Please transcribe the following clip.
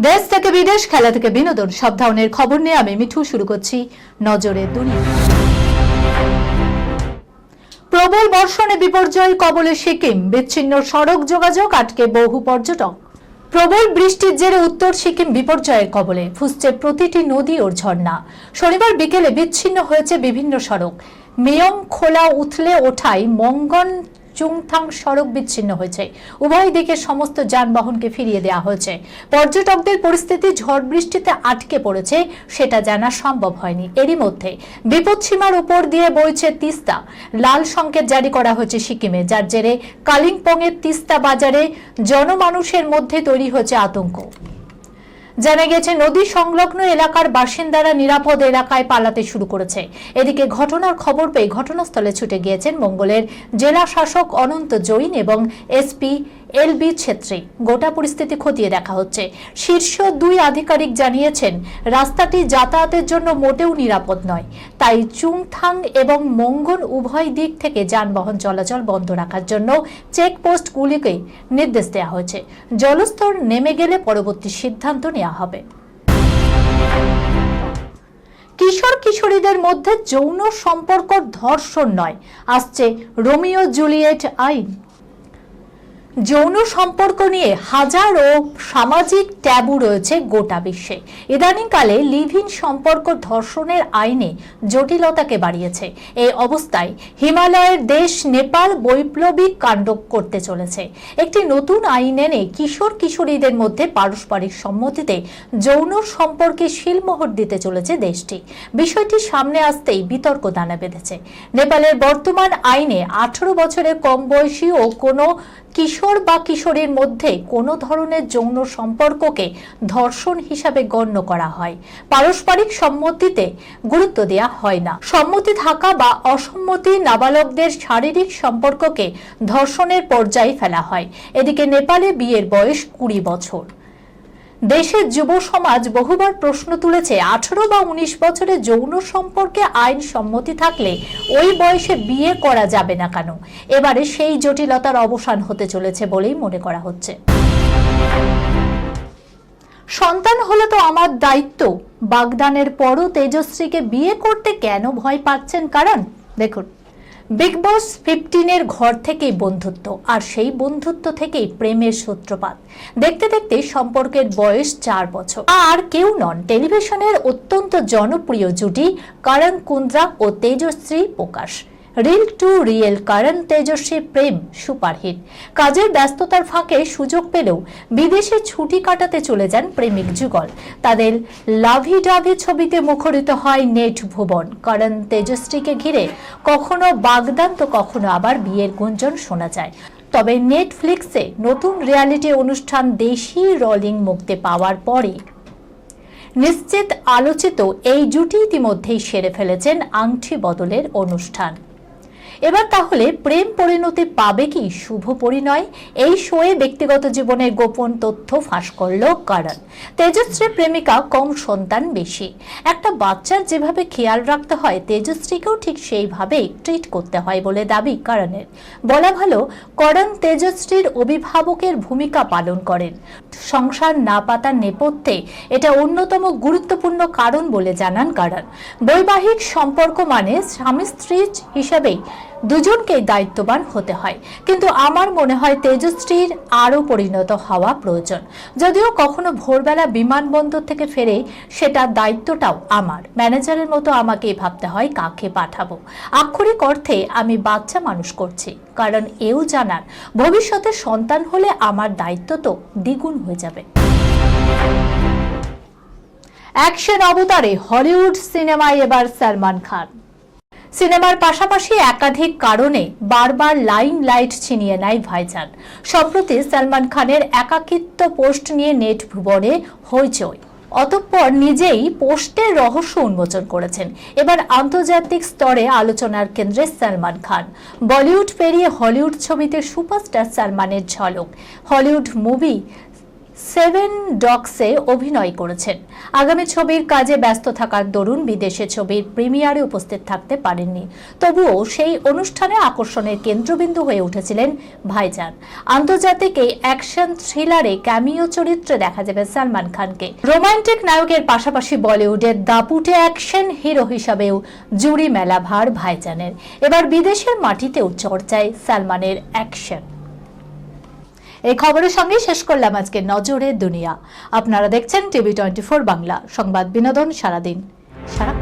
দেশ থেকে বিদেশ, খেলা থেকে বিনোদন, সব ধরনের খবর নিয়ে আমি মিঠু শুরু করছি নজরের দুনিয়া। প্রবল বর্ষণে বিপর্যয় কবলে সিকিম, বিচ্ছিন্ন সড়ক যোগাযোগ, আটকে বহু পর্যটক। প্রবল বৃষ্টির জেরে উত্তর সিকিম বিপর্যয়ের কবলে, ফুসছে প্রতিটি নদী ও ঝর্ণা। শনিবার বিকেলে বিচ্ছিন্ন হয়েছে বিভিন্ন সড়ক। মেয়ং খোলা উথলে ওঠায় মঙ্গন চুংথাং সড়ক বিচ্ছিন্ন হয়েছে। উভয় দিকে সমস্ত যানবাহনকে ফিরিয়ে দেওয়া হয়েছে। পর্যটকদের পরিস্থিতি ঝড় বৃষ্টিতে আটকে পড়েছে সেটা জানা সম্ভব হয়নি। এরই মধ্যে বিপদসীমার উপর দিয়ে বইছে তিস্তা। লাল সংকেত জারি করা হয়েছে সিকিমে, যার জেরে কালিম্পংয়ের তিস্তা বাজারে জনমানুষের মধ্যে তৈরি হয়েছে আতঙ্ক। জানা গেছে নদী সংলগ্ন এলাকার বাসিন্দারা নিরাপদ এলাকায় পালাতে শুরু করেছে। এদিকে ঘটনার খবর পেয়ে ঘটনাস্থলে ছুটে গিয়েছেন মঙ্গলের জেলা শাসক অনন্ত জৈন এবং এসপি এলবি ছেত্রী। গোটা পরিস্থিতি খতিয়ে দেখা হচ্ছে। শীর্ষ দুই আধিকারিক জানিয়েছেন রাস্তাটি যাতায়াতের জন্য মোটেও নিরাপদ নয়, তাই চুংথাং এবং মঙ্গন উভয় দিক থেকে যানবাহন চলাচল বন্ধ রাখার জন্য চেকপোস্টগুলিকে নির্দেশ দেওয়া হয়েছে। জলস্তর নেমে গেলে পরবর্তী সিদ্ধান্ত নেওয়া হবে। কিশোর কিশোরীদের মধ্যে যৌন সম্পর্ক ধর্ষণ নয়, আসছে রোমিও জুলিয়েট আইন। যৌন সম্পর্ক নিয়ে হাজারো সামাজিক ট্যাবু রয়েছে গোটা বিশ্বে। ইদানিংকালে লিভ ইন সম্পর্ক ধর্ষণের আইনে জটিলতাকে বাড়িয়েছে। এই অবস্থায় হিমালয়ের দেশ নেপাল বৈপ্লবিক কাণ্ড করতে চলেছে। একটি নতুন আইন এনে কিশোর কিশোরীদের মধ্যে পারস্পরিক সম্মতিতে যৌন সম্পর্কে শিলমোহর দিতে চলেছে দেশটি। বিষয়টি সামনে আসতেই বিতর্ক দানা বেঁধেছে। নেপালের বর্তমান আইনে 18 বছরের কম বয়সী ও কোনো কিশোর বা কিশোরীর মধ্যে কোনো ধরনের যৌন সম্পর্ককে ধর্ষণ হিসাবে গণ্য করা হয়। পারস্পরিক সম্মতিতে গুরুত্ব দেওয়া হয় না। সম্মতি থাকা বা অসম্মতি নাবালকদের শারীরিক সম্পর্ককে ধর্ষণের পর্যায়ে ফেলা হয়। এদিকে নেপালে বিয়ের বয়স 20 বছর। দেশের যুব সমাজ বহুবার প্রশ্ন তুলেছে, 18 বা 19 বছরের যৌন সম্পর্কে আইন সম্মতি থাকলে ওই বয়সে বিয়ে করা যাবে না কেন? এবারে সেই জটিলতার অবসান হতে চলেছে বলেই মনে করা হচ্ছে। সন্তান হলে তো আমার দায়িত্ব। বাগদানের পরও তেজশ্রীকে বিয়ে করতে কেন ভয় পাচ্ছেন? কারণ দেখুন, বিগ বস 15-এর ঘর থেকেই বন্ধুত্ব, আর সেই বন্ধুত্ব থেকেই প্রেমের সূত্রপাত। দেখতে দেখতে সম্পর্কের বয়স 4 বছর। আর কেউ নন, টেলিভিশনের অত্যন্ত জনপ্রিয় জুটি করণ কুন্দ্রা ও Tejasswi Prakash. Reel to real Karan তেজস্বীর প্রেম সুপারহিট। কাজের ব্যস্ততার ফাঁকে সুযোগ পেলেও বিদেশে ছুটি কাটাতে চলে যান প্রেমিক যুগল। তাদের লাভি ডাভি ছবিতে মুখরিত হয় নেট ভুবন। করণ তেজশ্রীকে ঘিরে কখনো বাগদান তো কখনো আবার বিয়ের গুঞ্জন শোনা যায়। তবে নেটফ্লিক্সে নতুন রিয়ালিটি অনুষ্ঠান দেশি রলিং মুক্তি পাওয়ার পরে নিশ্চিত আলোচিত এই জুটি ইতিমধ্যেই সেরে ফেলেছেন আংটি বদলের অনুষ্ঠান। এবার তাহলে প্রেম পরিণতি পাবে কি শুভ পরিণয়? এই শোয়ে ব্যক্তিগত জীবনের গোপন তথ্য ফাঁস করল করণ। তেজশ্রী প্রেমিকা, কম সন্তান বেশি। একটা বাচ্চার যেভাবে খেয়াল রাখতে হয়, তেজশ্রীকেও ঠিক সেইভাবেই ট্রিট করতে হয় বলে দাবি করণের। বলা ভালো, করণ তেজশ্রীর অভিভাবকের ভূমিকা পালন করেন। সংসার না পাতার নেপথ্যে এটা অন্যতম গুরুত্বপূর্ণ কারণ বলে জানান করণ। বৈবাহিক সম্পর্ক মানে স্বামী স্ত্রী হিসাবেই দুজনকেই দায়িত্ববান হতে হয়, কিন্তু আমার মনে হয় তেজশ্রীর আরও পরিণত হওয়া প্রয়োজন। যদিও কখনো ভোরবেলা বিমানবন্দর থেকে ফেরে সেটা দায়িত্বটাও আমার। ম্যানেজারের মতো আমাকেই ভাবতে হয় কাকে পাঠাবো। আক্ষরিক অর্থে আমি বাচ্চা মানুষ করছি, কারণ এও জানার ভবিষ্যতে সন্তান হলে আমার দায়িত্ব তো দ্বিগুণ হয়ে যাবে। অ্যাকশন অবতারে হলিউড সিনেমায় এবার সালমান খান। সিনেমার পাশাপাশি একাধিক কারণে বারবার লাইমলাইট ছিনিয়ে নেয় ভাইজান। সম্প্রতি সালমান খানের একাকিত্ব পোস্ট নিয়ে নেট ভুবনে হইচই। অতঃপর নিজেই পোস্টের রহস্য উন্মোচন করেছেন। এবার আন্তর্জাতিক স্তরে আলোচনার কেন্দ্রে সালমান খান। বলিউড পেরিয়ে হলিউড ছবিতে সুপারস্টার সালমানের ঝলক। হলিউড মুভি সেভেন ডগসে অভিনয় করেছেন। আগামী ছবির কাজে ব্যস্ত থাকার দরুন বিদেশে ছবির প্রিমিয়ারে উপস্থিত থাকতে পারেননি। তবুও সেই অনুষ্ঠানে আকর্ষণের কেন্দ্রবিন্দু হয়ে উঠেছিলেন ভাইজান। আন্তর্জাতিক এই অ্যাকশন থ্রিলারে ক্যামিও চরিত্রে দেখা যাবে সালমান খানকে। রোমান্টিক নায়কের পাশাপাশি বলিউডের দাপুটে অ্যাকশন হিরো হিসাবেও জুড়ি মেলা ভার ভাইজানের। এবার বিদেশের মাটিতেও চর্চায় সালমানের অ্যাকশন। এই খবরের সঙ্গে শেষ করলাম আজকে নজরে দুনিয়া। আপনারা দেখছেন টিভি 24 বাংলা, সংবাদ বিনোদন সারাদিন সারা